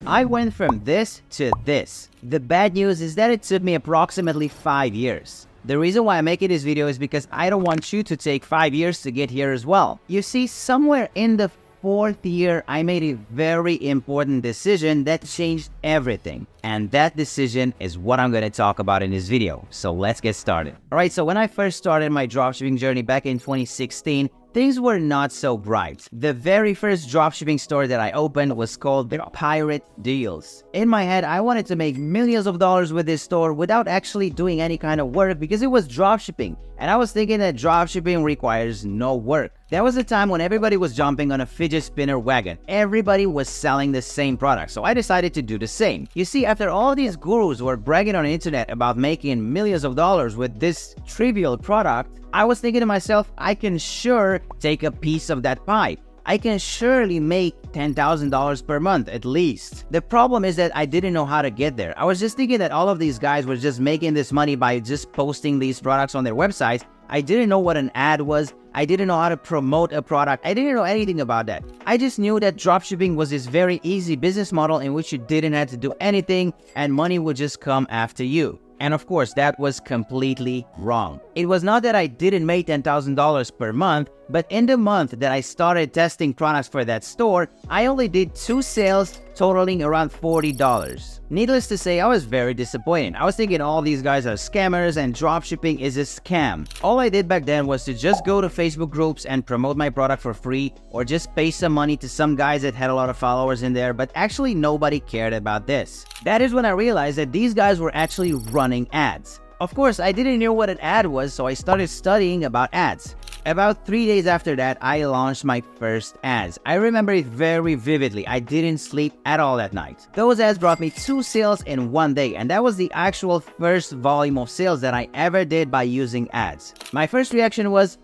I went from this to this. The bad news is that it took me approximately 5 years. The reason why I'm making this video is because I don't want you to take 5 years to get here as well. You see, somewhere in the 4th year, I made a very important decision that changed everything. And that decision is what I'm going to talk about in this video. So let's get started. Alright, so when I first started my dropshipping journey back in 2016, things were not so bright. The very first dropshipping store that I opened was called Pirate Deals. In my head, I wanted to make millions of dollars with this store without actually doing any kind of work because it was dropshipping. And I was thinking that dropshipping requires no work. There was a time when everybody was jumping on a fidget spinner wagon. Everybody was selling the same product, so I decided to do the same. You see, after all these gurus were bragging on the internet about making millions of dollars with this trivial product, I was thinking to myself, I can sure take a piece of that pie. I can surely make $10,000 per month at least. The problem is that I didn't know how to get there. I was just thinking that all of these guys were just making this money by just posting these products on their websites. I didn't know what an ad was. I didn't know how to promote a product. I didn't know anything about that. I just knew that dropshipping was this very easy business model in which you didn't have to do anything and money would just come after you. And of course, that was completely wrong. It was not that I didn't make $10,000 per month, but in the month that I started testing products for that store, I only did 2 sales totaling around $40. Needless to say, I was very disappointed. I was thinking all these guys are scammers and dropshipping is a scam. All I did back then was to just go to Facebook groups and promote my product for free or just pay some money to some guys that had a lot of followers in there, but actually nobody cared about this. That is when I realized that these guys were actually running ads. Of course, I didn't know what an ad was, so I started studying about ads. About 3 days after that, I launched my first ads. I remember it very vividly. I didn't sleep at all that night. Those ads brought me 2 sales in 1 day, and that was the actual first volume of sales that I ever did by using ads. My first reaction was,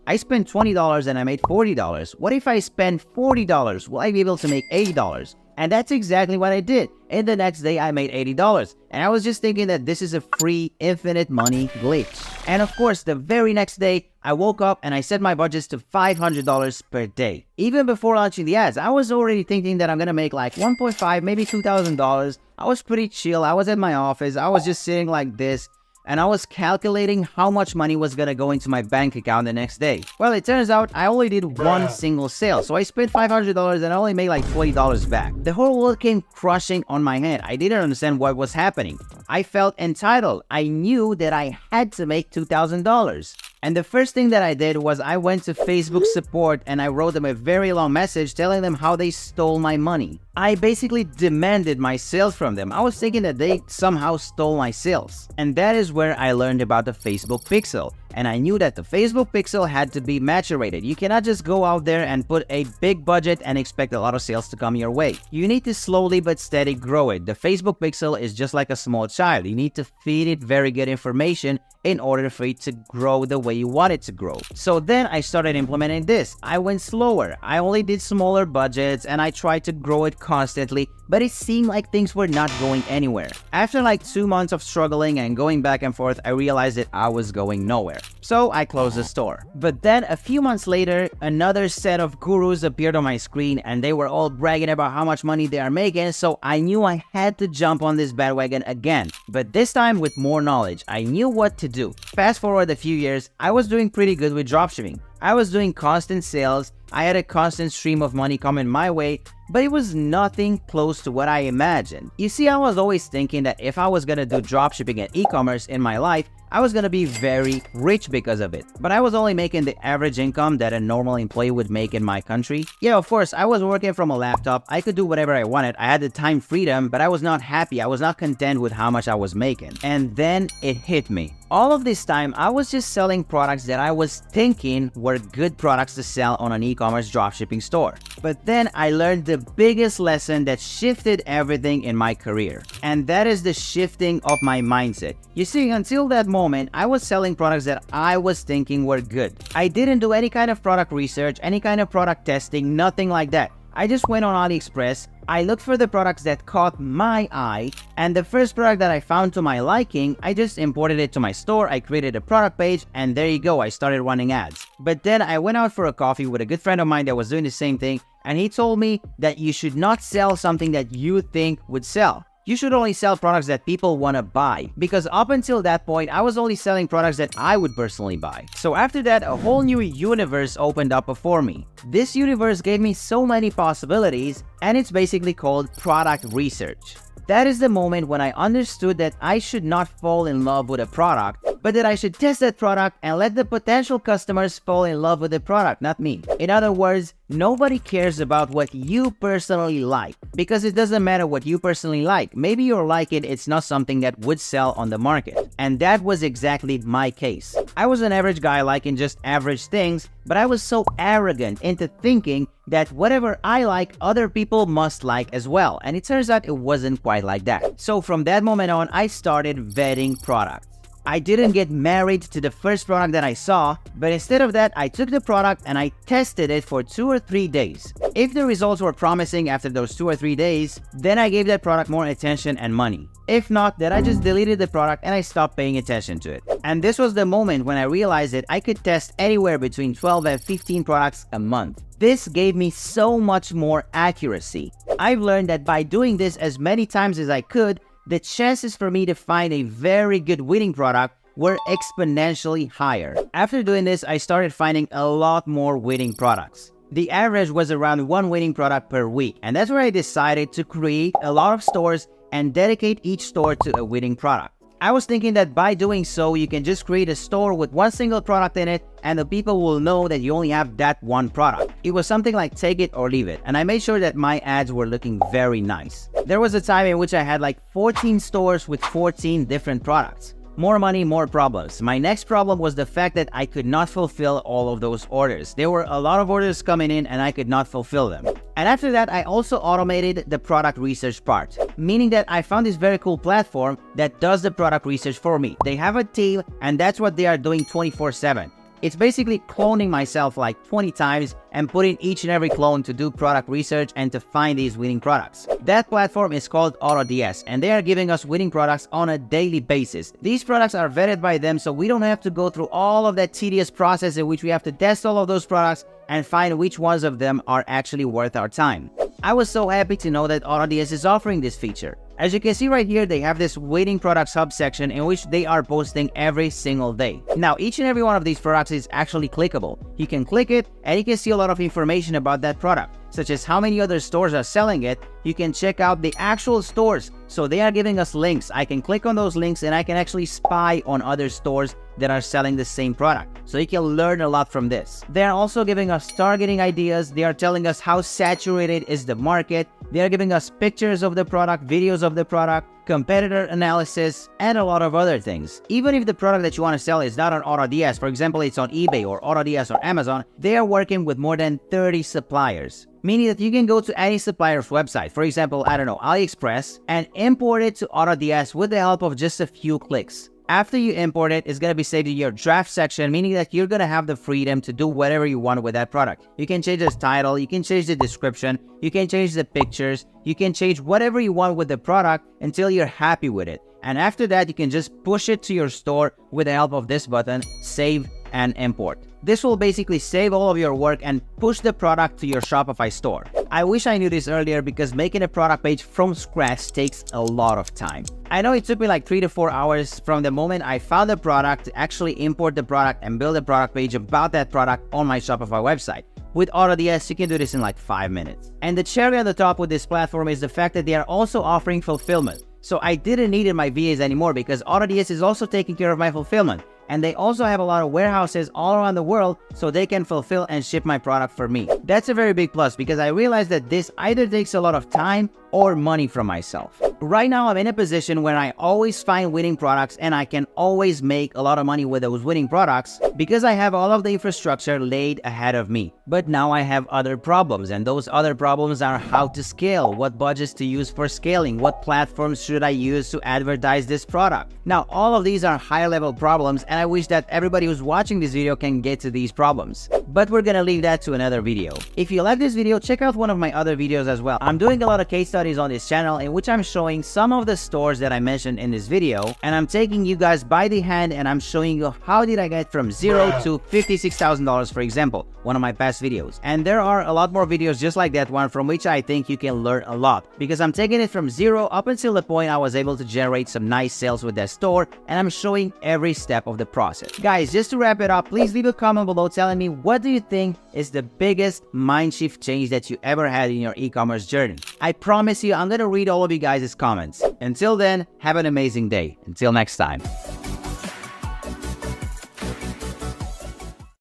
I spent $20 and I made $40. What if I spend $40? Will I be able to make $80? And that's exactly what I did. And the next day I made $80. And I was just thinking that this is a free infinite money glitch. And of course, the very next day, I woke up and I set my budgets to $500 per day. Even before launching the ads, I was already thinking that I'm gonna make like $1.5, maybe $2,000. I was pretty chill. I was at my office. I was just sitting like this. And I was calculating how much money was gonna go into my bank account the next day. Well, it turns out I only did 1 single sale, so I spent $500 and I only made like $20 back. The whole world came crushing on my head. I didn't understand what was happening. I felt entitled. I knew that I had to make $2,000. And the first thing that I did was I went to Facebook support and I wrote them a very long message telling them how they stole my money. I basically demanded my sales from them. I was thinking that they somehow stole my sales. And that is where I learned about the Facebook pixel. And I knew that the Facebook pixel had to be maturated. You cannot just go out there and put a big budget and expect a lot of sales to come your way. You need to slowly but steady grow it. The Facebook pixel is just like a small child. You need to feed it very good information in order for it to grow the way you want it to grow. So then I started implementing this. I went slower. I only did smaller budgets and I tried to grow it constantly, but it seemed like things were not going anywhere. After like 2 months of struggling and going back and forth, I realized that I was going nowhere. So I closed the store. But then a few months later, another set of gurus appeared on my screen and they were all bragging about how much money they are making, so I knew I had to jump on this bandwagon again. But this time with more knowledge. I knew what to do. Fast forward a few years, I was doing pretty good with dropshipping. I was doing constant sales, I had a constant stream of money coming my way, but it was nothing close to what I imagined. You see, I was always thinking that if I was gonna do dropshipping and e-commerce in my life, I was gonna be very rich because of it. But I was only making the average income that a normal employee would make in my country. Yeah, of course, I was working from a laptop. I could do whatever I wanted. I had the time freedom, but I was not happy. I was not content with how much I was making. And then it hit me. All of this time, I was just selling products that I was thinking were good products to sell on an e-commerce dropshipping store. But then I learned the biggest lesson that shifted everything in my career. And that is the shifting of my mindset. You see, until that moment, I was selling products that I was thinking were good. I didn't do any kind of product research, any kind of product testing, nothing like that. I just went on AliExpress, I looked for the products that caught my eye, and the first product that I found to my liking, I just imported it to my store, I created a product page, and there you go, I started running ads. But then I went out for a coffee with a good friend of mine that was doing the same thing, and he told me that you should not sell something that you think would sell. You should only sell products that people want to buy, because up until that point, I was only selling products that I would personally buy. So after that, a whole new universe opened up before me. This universe gave me so many possibilities, and it's basically called product research. That is the moment when I understood that I should not fall in love with a product, but that I should test that product and let the potential customers fall in love with the product, not me. In other words, nobody cares about what you personally like, because it doesn't matter what you personally like. Maybe you're liking it's not something that would sell on the market. And that was exactly my case. I was an average guy liking just average things, but I was so arrogant into thinking that whatever I like, other people must like as well. And it turns out it wasn't quite like that. So from that moment on, I started vetting products. I didn't get married to the first product that I saw, but instead of that, I took the product and I tested it for 2 or 3 days. If the results were promising after those 2 or 3 days, then I gave that product more attention and money. If not, then I just deleted the product and I stopped paying attention to it. And this was the moment when I realized that I could test anywhere between 12 and 15 products a month. This gave me so much more accuracy. I've learned that by doing this as many times as I could, the chances for me to find a very good winning product were exponentially higher. After doing this, I started finding a lot more winning products. The average was around 1 winning product per week, and that's where I decided to create a lot of stores and dedicate each store to a winning product. I was thinking that by doing so, you can just create a store with one single product in it, and the people will know that you only have that one product. It was something like take it or leave it, and I made sure that my ads were looking very nice. There was a time in which I had like 14 stores with 14 different products. More money, more problems. My next problem was the fact that I could not fulfill all of those orders. There were a lot of orders coming in and I could not fulfill them. And after that, I also automated the product research part, meaning that I found this very cool platform that does the product research for me. They have a team and that's what they are doing 24/7. It's basically cloning myself like 20 times and putting each and every clone to do product research and to find these winning products. That platform is called AutoDS, and they are giving us winning products on a daily basis. These products are vetted by them, so we don't have to go through all of that tedious process in which we have to test all of those products and find which ones of them are actually worth our time. I was so happy to know that AutoDS is offering this feature. As you can see right here, they have this winning products hub section in which they are posting every single day. Now, each and every one of these products is actually clickable. You can click it and you can see a lot of information about that product, such as how many other stores are selling it. You can check out the actual stores. So they are giving us links. I can click on those links and I can actually spy on other stores that are selling the same product. So you can learn a lot from this. They are also giving us targeting ideas. They are telling us how saturated is the market. They are giving us pictures of the product, videos of the product, competitor analysis, and a lot of other things. Even if the product that you want to sell is not on AutoDS, for example, it's on eBay or AutoDS or Amazon, they are working with more than 30 suppliers. Meaning that you can go to any supplier's website, for example, I don't know, AliExpress, and import it to AutoDS with the help of just a few clicks. After you import it, it's going to be saved in your draft section, meaning that you're going to have the freedom to do whatever you want with that product. You can change the title, you can change the description, you can change the pictures, you can change whatever you want with the product until you're happy with it. And after that, you can just push it to your store with the help of this button, save and import. This will basically save all of your work and push the product to your Shopify store. I wish I knew this earlier because making a product page from scratch takes a lot of time. I know it took me like 3 to 4 hours from the moment I found the product to actually import the product and build a product page about that product on my Shopify website. With AutoDS, you can do this in like 5 minutes. And the cherry on the top with this platform is the fact that they are also offering fulfillment. So I didn't need my VAs anymore because AutoDS is also taking care of my fulfillment. And they also have a lot of warehouses all around the world so they can fulfill and ship my product for me. That's a very big plus because I realized that this either takes a lot of time or money from myself. Right now, I'm in a position where I always find winning products and I can always make a lot of money with those winning products because I have all of the infrastructure laid ahead of me. But now I have other problems, and those other problems are how to scale, what budgets to use for scaling, what platforms should I use to advertise this product. Now, all of these are high-level problems, and I wish that everybody who's watching this video can get to these problems. But we're gonna leave that to another video. If you like this video, check out one of my other videos as well. I'm doing a lot of case studies on this channel in which I'm showing showing some of the stores that I mentioned in this video, and I'm taking you guys by the hand and I'm showing you how did I get from $0 to $56,000, for example, one of my past videos. And there are a lot more videos just like that one from which I think you can learn a lot, because I'm taking it from zero up until the point I was able to generate some nice sales with that store, and I'm showing every step of the process. Guys, just to wrap it up, please leave a comment below telling me what do you think is the biggest mind shift change that you ever had in your e-commerce journey. I promise you I'm gonna read all of you guys' comments. Until then, have an amazing day. Until next time.